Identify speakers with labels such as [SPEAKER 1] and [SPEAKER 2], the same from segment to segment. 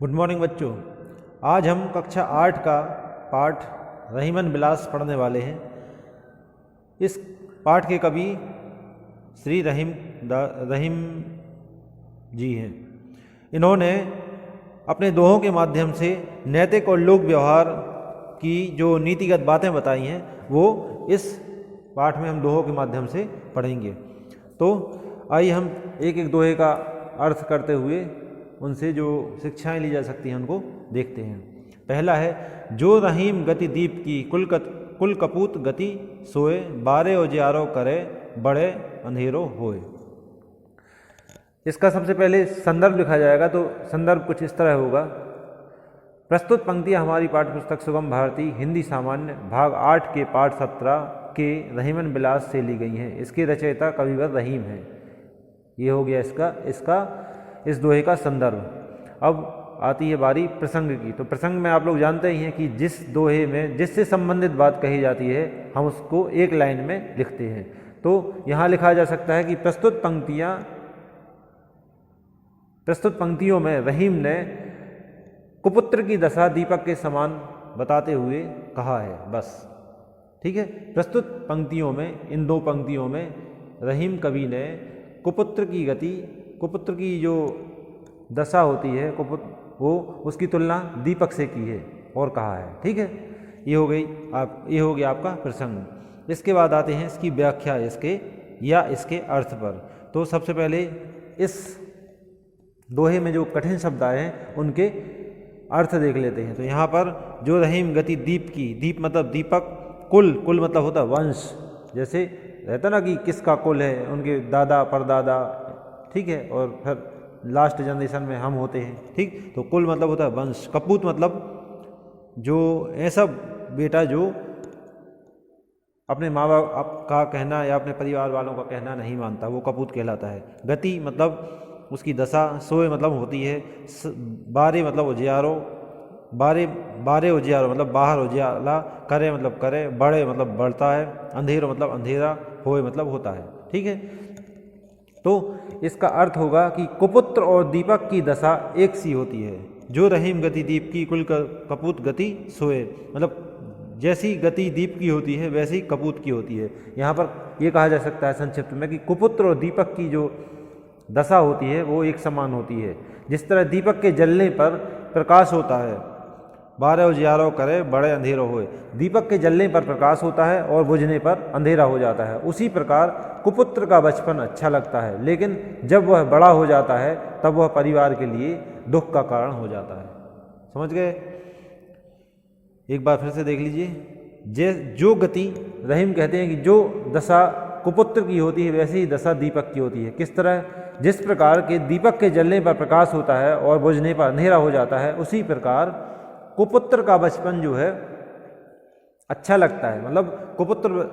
[SPEAKER 1] Good morning बच्चों। आज हम कक्षा 8 का पाठ रहीमन बिलास पढ़ने वाले हैं। इस पाठ के कवि श्री रहीम जी हैं। इन्होंने अपने दोहों के माध्यम से नैतिक और लोक व्यवहार की जो नीतिगत बातें बताई हैं वो इस पाठ में हम दोहों के माध्यम से पढ़ेंगे। तो आइए हम एक एक दोहे का अर्थ करते हुए उनसे जो शिक्षाएं ली जा सकती हैं उनको देखते हैं। पहला है, जो रहीम गति दीप की कुल कपूत गति सोए, बारे उजियारो करे बड़े अंधेरो होए। इसका सबसे पहले संदर्भ लिखा जाएगा। तो संदर्भ कुछ इस तरह होगा। प्रस्तुत पंक्तियां हमारी पाठ्यपुस्तक सुगम भारती हिंदी सामान्य भाग 8 के पाठ 17 के रहीमन बिलास से ली गई हैं। इसके रचयिता कविवर रहीम हैं। ये हो गया इस दोहे का संदर्भ। अब आती है बारी प्रसंग की। तो प्रसंग में आप लोग जानते ही हैं कि जिस दोहे में जिससे संबंधित बात कही जाती है हम उसको एक लाइन में लिखते हैं। तो यहाँ लिखा जा सकता है कि प्रस्तुत पंक्तियों में रहीम ने कुपुत्र की दशा दीपक के समान बताते हुए कहा है। बस ठीक है। प्रस्तुत पंक्तियों में, इन दो पंक्तियों में रहीम कवि ने कुपुत्र की जो दशा होती है वो उसकी तुलना दीपक से की है और कहा है। ठीक है। ये हो गया आपका प्रसंग। इसके बाद आते हैं इसकी व्याख्या इसके अर्थ पर। तो सबसे पहले इस दोहे में जो कठिन शब्द आए हैं उनके अर्थ देख लेते हैं। तो यहाँ पर जो रहीम गति दीप की, दीप मतलब दीपक, कुल मतलब होता है वंश। जैसे रहता ना कि किसका कुल है, उनके दादा परदादा, ठीक है, और फिर लास्ट जनरेशन में हम होते हैं। ठीक। तो कुल मतलब होता है वंश। कपूत मतलब जो ऐसा बेटा जो अपने माँ बाप का कहना या अपने परिवार वालों का कहना नहीं मानता, वो कपूत कहलाता है। गति मतलब उसकी दशा, सोए मतलब होती है, बारे मतलब उजियारो, बारे उजियारो मतलब बाहर उजियाला, करे मतलब करे, बड़े मतलब बढ़ता है, अंधेरो मतलब अंधेरा, होए मतलब होता है। ठीक है। तो इसका अर्थ होगा कि कुपुत्र और दीपक की दशा एक सी होती है। जो रहीम गति दीप की कुल कपूत गति सोए, मतलब जैसी गति दीप की होती है वैसी कपूत की होती है। यहाँ पर यह कहा जा सकता है संक्षिप्त में कि कुपुत्र और दीपक की जो दशा होती है वो एक समान होती है। जिस तरह दीपक के जलने पर प्रकाश होता है, बारह उजियारो करे बड़े अंधेरो होए, दीपक के जलने पर प्रकाश होता है और बुझने पर अंधेरा हो जाता है। उसी प्रकार कुपुत्र का बचपन अच्छा लगता है, लेकिन जब वह बड़ा हो जाता है तब वह परिवार के लिए दुख का कारण हो जाता है। समझ गए? एक बार फिर से देख लीजिए। जो गति, रहीम कहते हैं कि जो दशा कुपुत्र की होती है वैसी ही दशा दीपक की होती है। किस तरह? जिस प्रकार के दीपक के जलने पर प्रकाश होता है और बुझने पर अंधेरा हो जाता है, उसी प्रकार कुपुत्र का बचपन जो है अच्छा लगता है। मतलब कुपुत्र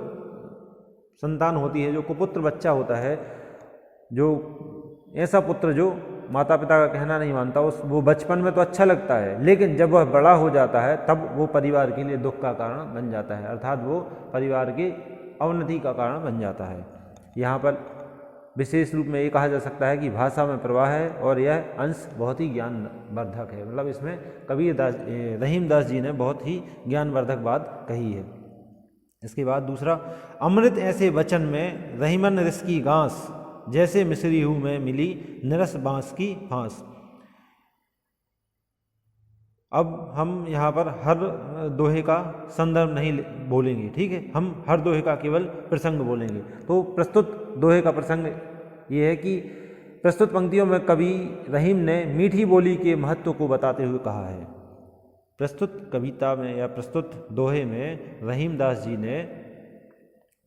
[SPEAKER 1] संतान होती है, जो कुपुत्र बच्चा होता है, जो ऐसा पुत्र जो माता पिता का कहना नहीं मानता, वो बचपन में तो अच्छा लगता है, लेकिन जब वह बड़ा हो जाता है तब वो परिवार के लिए दुख का कारण बन जाता है, अर्थात वो परिवार की अवनति का कारण बन जाता है। यहाँ पर विशेष रूप में ये कहा जा सकता है कि भाषा में प्रवाह है और यह अंश बहुत ही ज्ञानवर्धक है। मतलब इसमें रहीम दास जी ने बहुत ही ज्ञानवर्धक बात कही है। इसके बाद दूसरा, अमृत ऐसे वचन में रहीमन रिस की घास, जैसे मिसरी हूँ में मिली निरस बांस की फांस। अब हम यहाँ पर हर दोहे का संदर्भ नहीं बोलेंगे, ठीक है, हम हर दोहे का केवल प्रसंग बोलेंगे। तो प्रस्तुत दोहे का प्रसंग ये है कि प्रस्तुत पंक्तियों में कवि रहीम ने मीठी बोली के महत्व को बताते हुए कहा है। प्रस्तुत कविता में या प्रस्तुत दोहे में रहीम दास जी ने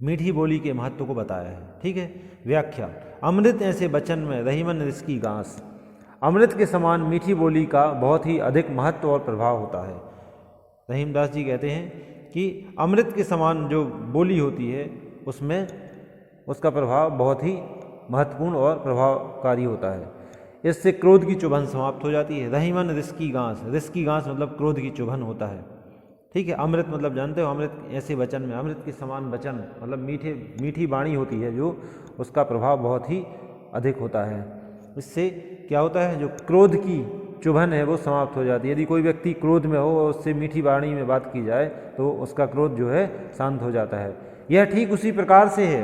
[SPEAKER 1] मीठी बोली के महत्व को बताया है। ठीक है। व्याख्या, अमृत ऐसे वचन में रहीमन रिस की घास, अमृत के समान मीठी बोली का बहुत ही अधिक महत्व और प्रभाव होता है। रहीम दास जी कहते हैं कि अमृत के समान जो बोली होती है उसमें उसका प्रभाव बहुत ही महत्वपूर्ण और प्रभावकारी होता है। इससे क्रोध की चुभन समाप्त हो जाती है। रहीमन रिस की घास मतलब क्रोध की चुभन होता है। ठीक है। अमृत मतलब जानते हो, अमृत ऐसे वचन में, अमृत के समान वचन मतलब मीठी वाणी होती है जो उसका प्रभाव बहुत ही अधिक होता है। इससे क्या होता है, जो क्रोध की चुभन है वो समाप्त हो जाती है। यदि कोई व्यक्ति क्रोध में हो और उससे मीठी वाणी में बात की जाए तो उसका क्रोध जो है शांत हो जाता है। यह ठीक उसी प्रकार से है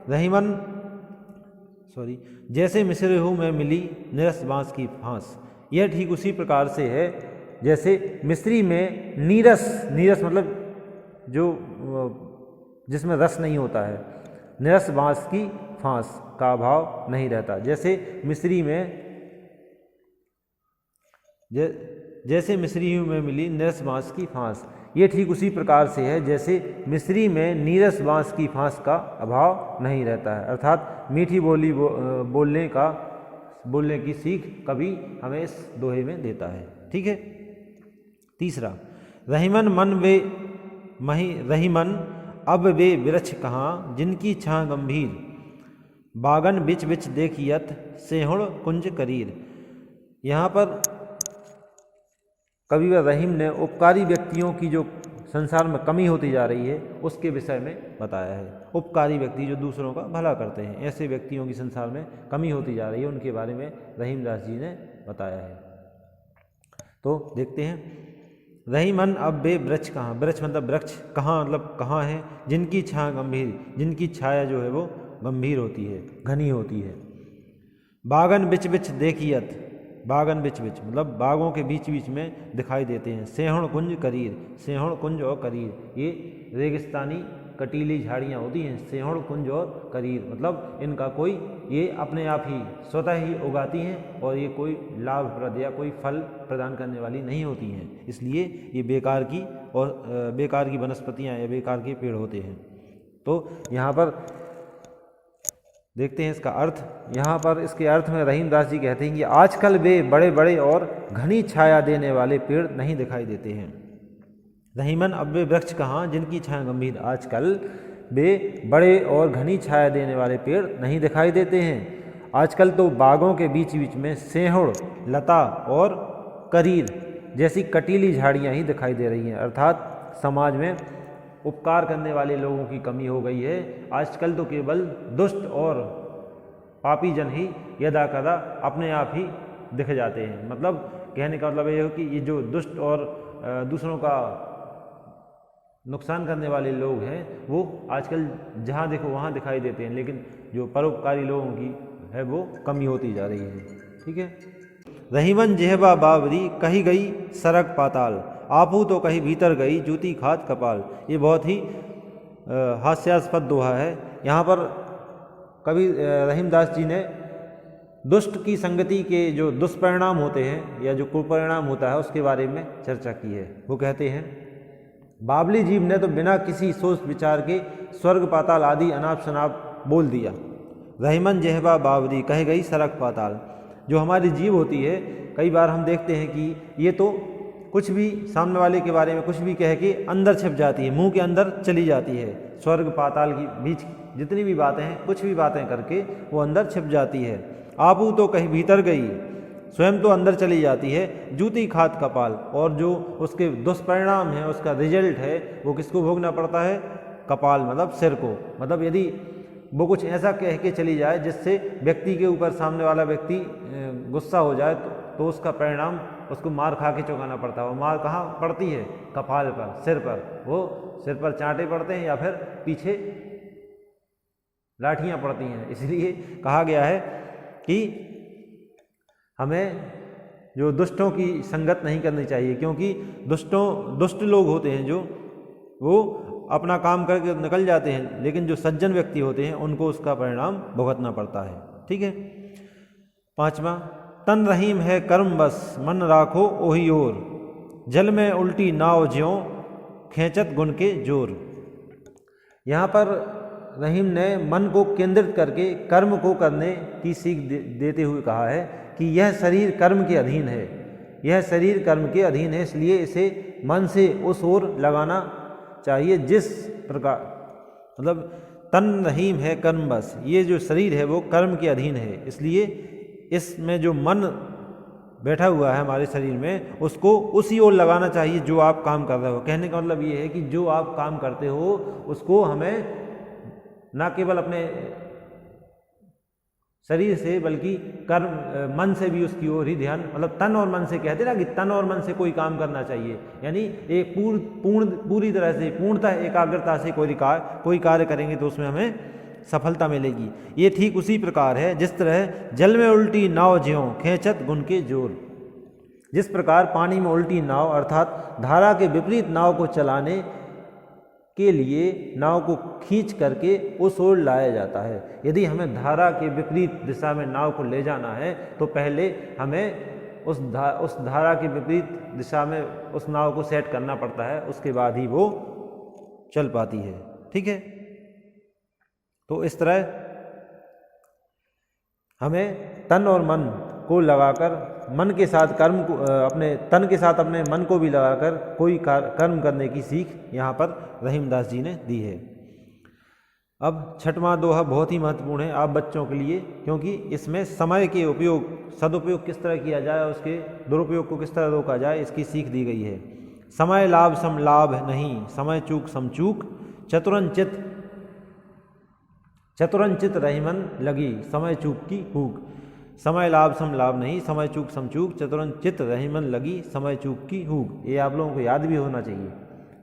[SPEAKER 1] रहीमन जैसे मिस्र में मिली नीरस बाँस की फांस। यह ठीक उसी प्रकार से है जैसे मिस्री में नीरस मतलब जो जिसमें रस नहीं होता है, नीरस बाँस की फांस का अभाव नहीं रहता। जैसे मिस्री में मिली नीरस बाँस की फांस। ये ठीक उसी प्रकार से है जैसे मिस्री में नीरस बाँस की फांस का अभाव नहीं रहता है। अर्थात मीठी बोली बोलने की सीख कभी हमें इस दोहे में देता है। ठीक है। तीसरा, रहीमन अब वे वृक्ष कहाँ जिनकी छां गंभीर, बागन बिच बिच देखियत सेहुण कुंज करीर। यहाँ पर कवि व रहीम ने उपकारी व्यक्तियों की जो संसार में कमी होती जा रही है उसके विषय में बताया है। उपकारी व्यक्ति जो दूसरों का भला करते हैं, ऐसे व्यक्तियों की संसार में कमी होती जा रही है, उनके बारे में रहीमदास जी ने बताया है। तो देखते हैं, रहीमन अब वे वृक्ष कहाँ, वृक्ष मतलब वृक्ष, कहाँ मतलब कहाँ है, जिनकी छां गंभीर, जिनकी छाया जो है वो गंभीर होती है, घनी होती है। बागन बिच बिच देखियत, बागन बिच बिच मतलब बागों के बीच बीच में दिखाई देते हैं। सेहुण कुंज करीर, सेहुण कुंज और करीर ये रेगिस्तानी कटीली झाड़ियाँ होती हैं। सेहुण कुंज और करीर मतलब इनका कोई, ये अपने आप ही स्वतः ही उगाती हैं और ये कोई लाभप्रद या कोई फल प्रदान करने वाली नहीं होती हैं, इसलिए ये बेकार की वनस्पतियाँ या बेकार के पेड़ होते हैं। तो यहाँ पर देखते हैं इसका अर्थ। यहाँ पर इसके अर्थ में रहीमदास जी कहते हैं कि आजकल वे बड़े बड़े और घनी छाया देने वाले पेड़ नहीं दिखाई देते हैं। रहीमन अब वे वृक्ष कहाँ जिनकी छाया गंभीर, आजकल वे बड़े और घनी छाया देने वाले पेड़ नहीं दिखाई देते हैं। आजकल तो बागों के बीच बीच में सेहुड़, लता और करीर जैसी कटीली झाड़ियाँ ही दिखाई दे रही हैं। अर्थात समाज में उपकार करने वाले लोगों की कमी हो गई है। आजकल तो केवल दुष्ट और पापी जन ही यदा कदा अपने आप ही दिख जाते हैं। मतलब कहने का मतलब ये है कि ये जो दुष्ट और दूसरों का नुकसान करने वाले लोग हैं वो आजकल जहाँ देखो वहाँ दिखाई देते हैं, लेकिन जो परोपकारी लोगों की है वो कमी होती जा रही है। ठीक है। रहीमन जेहबा बावरी कही गई सरक पाताल, आपू तो कहीं भीतर गई जूती खाद कपाल। ये बहुत ही हास्यास्पद दोहा है। यहाँ पर कवि रहीमदास जी ने दुष्ट की संगति के जो दुष्परिणाम होते हैं या जो कुपरिणाम होता है उसके बारे में चर्चा की है। वो कहते हैं, बावली जीव ने तो बिना किसी सोच विचार के स्वर्ग पाताल आदि अनाप शनाप बोल दिया। रहीमन जेहबा बावरी कह गई सरक पाताल। जो हमारी जीव होती है, कई बार हम देखते हैं कि ये तो कुछ भी सामने वाले के बारे में कुछ भी कह के अंदर छिप जाती है, मुंह के अंदर चली जाती है। स्वर्ग पाताल की बीच जितनी भी बातें हैं, कुछ भी बातें करके वो अंदर छिप जाती है। आपू तो कहीं भीतर गई, स्वयं तो अंदर चली जाती है। जूती खाद कपाल, और जो उसके दुष्परिणाम है, उसका रिजल्ट है, वो किसको भोगना पड़ता है? कपाल मतलब सिर को। मतलब यदि वो कुछ ऐसा कह के चली जाए जिससे व्यक्ति के ऊपर सामने वाला व्यक्ति गुस्सा हो जाए तो उसका परिणाम उसको मार खा के चुकाना पड़ता है। वो मार कहाँ पड़ती है? कपाल पर, सिर पर। वो सिर पर चांटे पड़ते हैं या फिर पीछे लाठियाँ पड़ती हैं। इसलिए कहा गया है कि हमें जो दुष्टों की संगत नहीं करनी चाहिए, क्योंकि दुष्ट लोग होते हैं जो वो अपना काम करके निकल जाते हैं, लेकिन जो सज्जन व्यक्ति होते हैं उनको उसका परिणाम भुगतना पड़ता है। ठीक है। 5वां, तन रहीम है कर्म बस मन राखो ओही ओर, जल में उल्टी नाव ज्यों खेचत गुण के जोर। यहाँ पर रहीम ने मन को केंद्रित करके कर्म को करने की सीख देते हुए कहा है कि यह शरीर कर्म के अधीन है, यह शरीर कर्म के अधीन है, इसलिए इसे मन से उस ओर लगाना चाहिए जिस प्रकार, मतलब तन रहीम है कर्म बस, ये जो शरीर है वो कर्म के अधीन है, इसलिए इसमें जो मन बैठा हुआ है हमारे शरीर में उसको उसी ओर लगाना चाहिए जो आप काम कर रहे हो। कहने का मतलब ये है कि जो आप काम करते हो उसको हमें ना केवल अपने शरीर से बल्कि कर्म मन से भी उसकी ओर ही ध्यान, मतलब तन और मन से, कहते ना कि तन और मन से कोई काम करना चाहिए, यानी एक पूरी तरह से पूर्णतः एकाग्रता से कोई कार्य करेंगे तो उसमें हमें सफलता मिलेगी। ये ठीक उसी प्रकार है जिस तरह जल में उल्टी नाव ज्यों खेचत गुण के जोर। जिस प्रकार पानी में उल्टी नाव अर्थात धारा के विपरीत नाव को चलाने के लिए नाव को खींच करके उस ओर लाया जाता है। यदि हमें धारा के विपरीत दिशा में नाव को ले जाना है तो पहले हमें उस धारा के विपरीत दिशा में उस नाव को सेट करना पड़ता है, उसके बाद ही वो चल पाती है। ठीक है, तो इस तरह हमें तन और मन को लगाकर, मन के साथ कर्म को, अपने तन के साथ अपने मन को भी लगाकर कोई कर्म करने की सीख यहाँ पर रहीमदास जी ने दी है। अब छठवां दोहा बहुत ही महत्वपूर्ण है आप बच्चों के लिए, क्योंकि इसमें समय के सदुपयोग किस तरह किया जाए, उसके दुरुपयोग को किस तरह रोका जाए, इसकी सीख दी गई है। समय लाभ सम लाभ नहीं, समय चूक सम चूक, चतुरंचित रहीमन लगी, समय चूक की हूक। समय लाभ सम लाभ नहीं, समय चूक सम चूक, चतुरंचित रहीमन लगी, समय चूक की हूक। ये आप लोगों को याद भी होना चाहिए।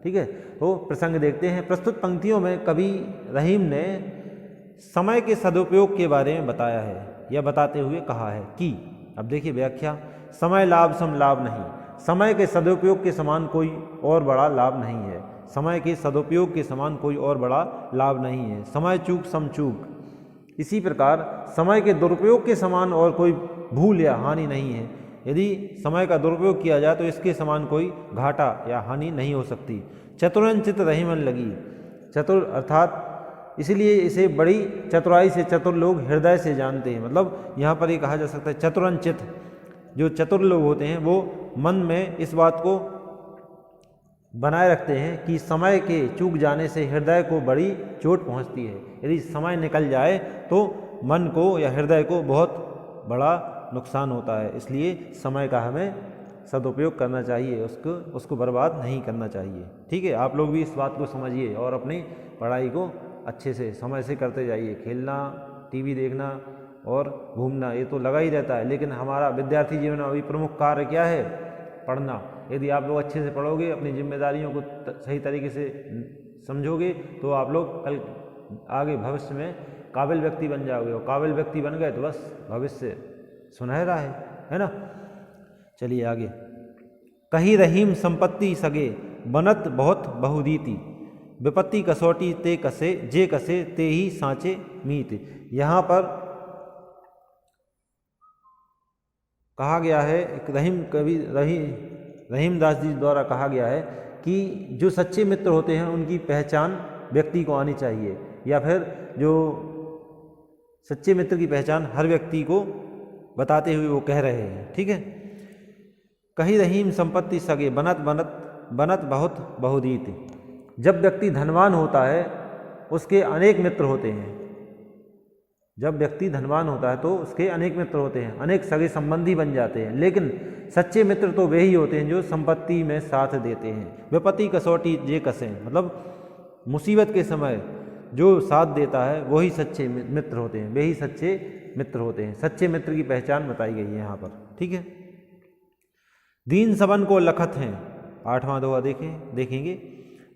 [SPEAKER 1] ठीक है, तो प्रसंग देखते हैं। प्रस्तुत पंक्तियों में कवि रहीम ने समय के सदुपयोग के बारे में बताया है, या बताते हुए कहा है कि, अब देखिए व्याख्या, समय लाभ सम लाभ नहीं, समय के सदुपयोग के समान कोई और बड़ा लाभ नहीं है। समय के सदुपयोग के समान कोई और बड़ा लाभ नहीं है। समय चूक सम चूक, इसी प्रकार समय के दुरुपयोग के समान और कोई भूल या हानि नहीं है। यदि समय का दुरुपयोग किया जाए तो इसके समान कोई घाटा या हानि नहीं हो सकती। चतुरंचित रहीमन लगी, चतुर अर्थात इसलिए इसे बड़ी चतुराई से चतुर लोग हृदय से जानते हैं। मतलब यहाँ पर ये कहा जा सकता है चतुरंचित, जो चतुर लोग होते हैं वो मन में इस बात को बनाए रखते हैं कि समय के चूक जाने से हृदय को बड़ी चोट पहुंचती है। यदि समय निकल जाए तो मन को या हृदय को बहुत बड़ा नुकसान होता है। इसलिए समय का हमें सदुपयोग करना चाहिए, उसको बर्बाद नहीं करना चाहिए। ठीक है, आप लोग भी इस बात को समझिए और अपनी पढ़ाई को अच्छे से समय से करते जाइए। खेलना, टीवी देखना और घूमना ये तो लगा ही रहता है, लेकिन हमारा विद्यार्थी जीवन में अभी प्रमुख कार्य क्या है? पढ़ना। यदि आप लोग अच्छे से पढ़ोगे, अपनी जिम्मेदारियों को सही तरीके से समझोगे तो आप लोग कल आगे भविष्य में काबिल व्यक्ति बन जाओगे, और काबिल व्यक्ति बन गए तो बस भविष्य सुनहरा है ना। चलिए आगे। कही रहीम संपत्ति सगे, बनत बहुत बहुरीति, विपत्ति कसौटी ते कसे, जे कसे ते ही सांचे मीत। यहाँ पर कहा गया है, एक रहीमदास जी द्वारा कहा गया है कि जो सच्चे मित्र होते हैं उनकी पहचान व्यक्ति को आनी चाहिए, या फिर जो सच्चे मित्र की पहचान हर व्यक्ति को बताते हुए वो कह रहे हैं। ठीक है, कही रहीम संपत्ति सगे, बनत बहुत बहुरीत। जब व्यक्ति धनवान होता है उसके अनेक मित्र होते हैं। जब व्यक्ति धनवान होता है तो उसके अनेक मित्र होते हैं, अनेक सगे संबंधी बन जाते हैं, लेकिन सच्चे मित्र तो वे ही होते हैं जो संपत्ति में साथ देते हैं। विपत्ति कसौटी जे कसे, मतलब मुसीबत के समय जो साथ देता है वही सच्चे मित्र होते हैं, वे ही सच्चे मित्र होते हैं। सच्चे मित्र की पहचान बताई गई है यहाँ पर। ठीक है, दीन सबन को लखत हैं, 8वां दोहा देखेंगे।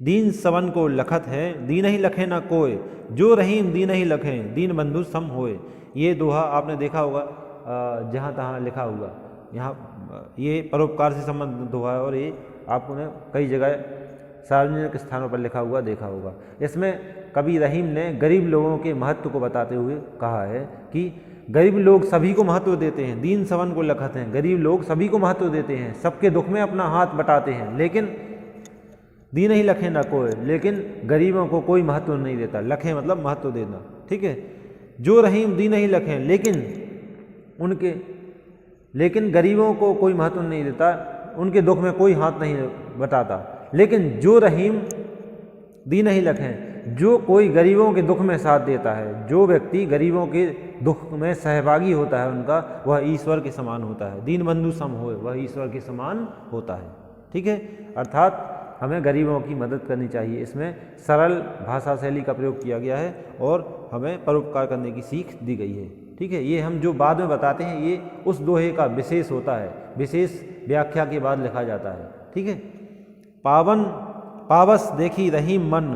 [SPEAKER 1] दीन सबन को लखत है, दीन ही लखे ना कोय, जो रहीम दीन ही लखें, दीन बंधु सम होए। ये दोहा आपने देखा होगा जहाँ तहाँ लिखा हुआ, यहाँ ये परोपकार से संबंधित दोहा है और ये आपको ने कई जगह सार्वजनिक स्थानों पर लिखा हुआ देखा होगा। इसमें कवि रहीम ने गरीब लोगों के महत्व को बताते हुए कहा है कि गरीब लोग सभी को महत्व देते हैं, दीन सबन को लखत हैं, गरीब लोग सभी को महत्व देते हैं, सबके दुख में अपना हाथ बटाते हैं, लेकिन दीन ही लखे ना कोई, लेकिन गरीबों को कोई महत्व नहीं देता। लखे मतलब महत्व देना। ठीक है, जो रहीम दीन ही लखे, लेकिन गरीबों को कोई महत्व नहीं देता, उनके दुख में कोई हाथ नहीं बटाता। लेकिन जो रहीम दीन ही लखें, जो कोई गरीबों के दुख में साथ देता है, जो व्यक्ति गरीबों के दुख में सहभागी होता है उनका, वह ईश्वर के समान होता है। दीन बंधु सम होए, वह ईश्वर के समान होता है। ठीक है, अर्थात हमें गरीबों की मदद करनी चाहिए। इसमें सरल भाषा शैली का प्रयोग किया गया है और हमें परोपकार करने की सीख दी गई है। ठीक। ठीक है, ये हम जो बाद में बताते हैं ये उस दोहे का विशेष होता है, विशेष व्याख्या के बाद लिखा जाता है। ठीक है, पावन पावस देखी रहीम मन,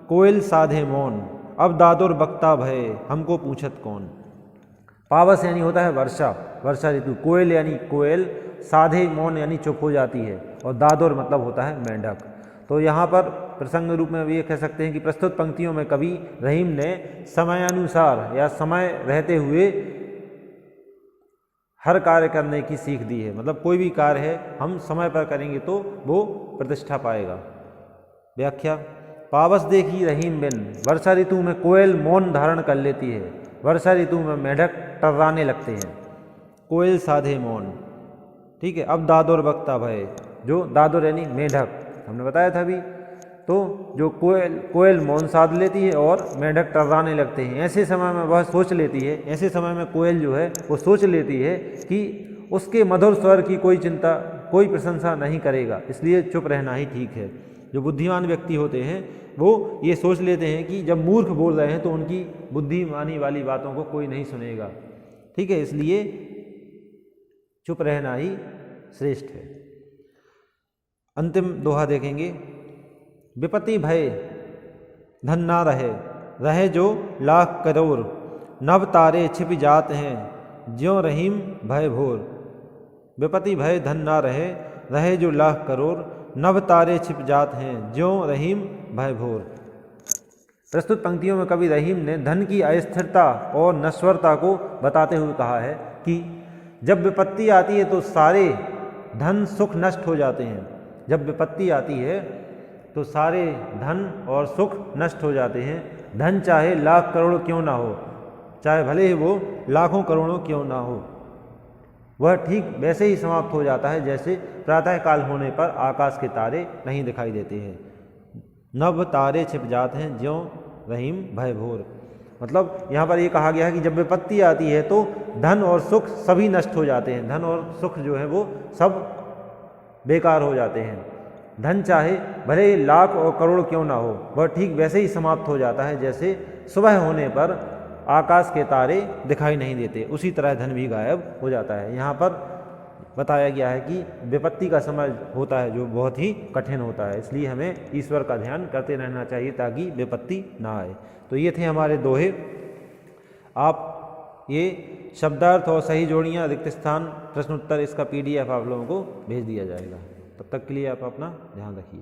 [SPEAKER 1] कोयल साधे मौन, अब दादुर बक्ता भय, हमको पूछत कौन। पावस यानी होता है वर्षा, वर्षा ऋतु। कोयल यानी कोयल, साधे मौन यानी चुप हो जाती है, और दादुर मतलब होता है मेंढक। तो यहाँ पर प्रसंग रूप में ये कह सकते हैं कि प्रस्तुत पंक्तियों में कवि रहीम ने समयानुसार या समय रहते हुए हर कार्य करने की सीख दी है। मतलब कोई भी कार्य है हम समय पर करेंगे तो वो प्रतिष्ठा पाएगा। व्याख्या, पावस देखी रहीम बिन, वर्षा ऋतु में कोयल मौन धारण कर लेती है, वर्षा ऋतु में मेंढक टर्राने लगते हैं। कोयल साधे मौन, ठीक है। अब दादुर बक्ता भय, जो दादुर यानी मेंढक हमने बताया था अभी, तो जो कोयल मौन साध लेती है और मेंढक टर्राने लगते हैं। ऐसे समय में वह सोच लेती है, ऐसे समय में कोयल जो है वो सोच लेती है कि उसके मधुर स्वर की कोई चिंता, कोई प्रशंसा नहीं करेगा, इसलिए चुप रहना ही ठीक है। जो बुद्धिमान व्यक्ति होते हैं वो ये सोच लेते हैं कि जब मूर्ख बोल रहे हैं तो उनकी बुद्धिमानी वाली बातों को कोई नहीं सुनेगा। ठीक है, इसलिए चुप रहना ही श्रेष्ठ है। अंतिम दोहा देखेंगे। विपत्ति भय धन ना रहे, रहे जो लाख करोड़, नभ तारे छिप जात हैं, ज्यों रहीम भय भोर। विपत्ति भय धन ना रहे, रहे जो लाख करोड़, नभ तारे छिप जात हैं, ज्यों रहीम भय भोर। प्रस्तुत पंक्तियों में कवि रहीम ने धन की अस्थिरता और नश्वरता को बताते हुए कहा है कि जब विपत्ति आती है तो सारे धन सुख नष्ट हो जाते हैं। जब विपत्ति आती है तो सारे धन और सुख नष्ट हो जाते हैं। धन चाहे लाख करोड़ क्यों ना हो, चाहे भले ही वो लाखों करोड़ों क्यों ना हो, वह ठीक वैसे ही समाप्त हो जाता है जैसे प्रातःकाल होने पर आकाश के तारे नहीं दिखाई देते हैं। नभ तारे छिप जाते हैं, ज्यों रहीम भय भोर। मतलब यहाँ पर ये कहा गया है कि जब विपत्ति आती है तो धन और सुख सभी नष्ट हो जाते हैं। धन और सुख जो है वो सब बेकार हो जाते हैं। धन चाहे भले ही लाख और करोड़ क्यों ना हो, वह ठीक वैसे ही समाप्त हो जाता है जैसे सुबह होने पर आकाश के तारे दिखाई नहीं देते, उसी तरह धन भी गायब हो जाता है। यहाँ पर बताया गया है कि विपत्ति का समय होता है जो बहुत ही कठिन होता है, इसलिए हमें ईश्वर का ध्यान करते रहना चाहिए ताकि विपत्ति ना आए। तो ये थे हमारे दोहे। आप ये शब्दार्थ और सही जोड़ियाँ, रिक्त स्थान, प्रश्न उत्तर, इसका PDF आप लोगों को भेज दिया जाएगा। तब तक के लिए आप अपना ध्यान रखिए।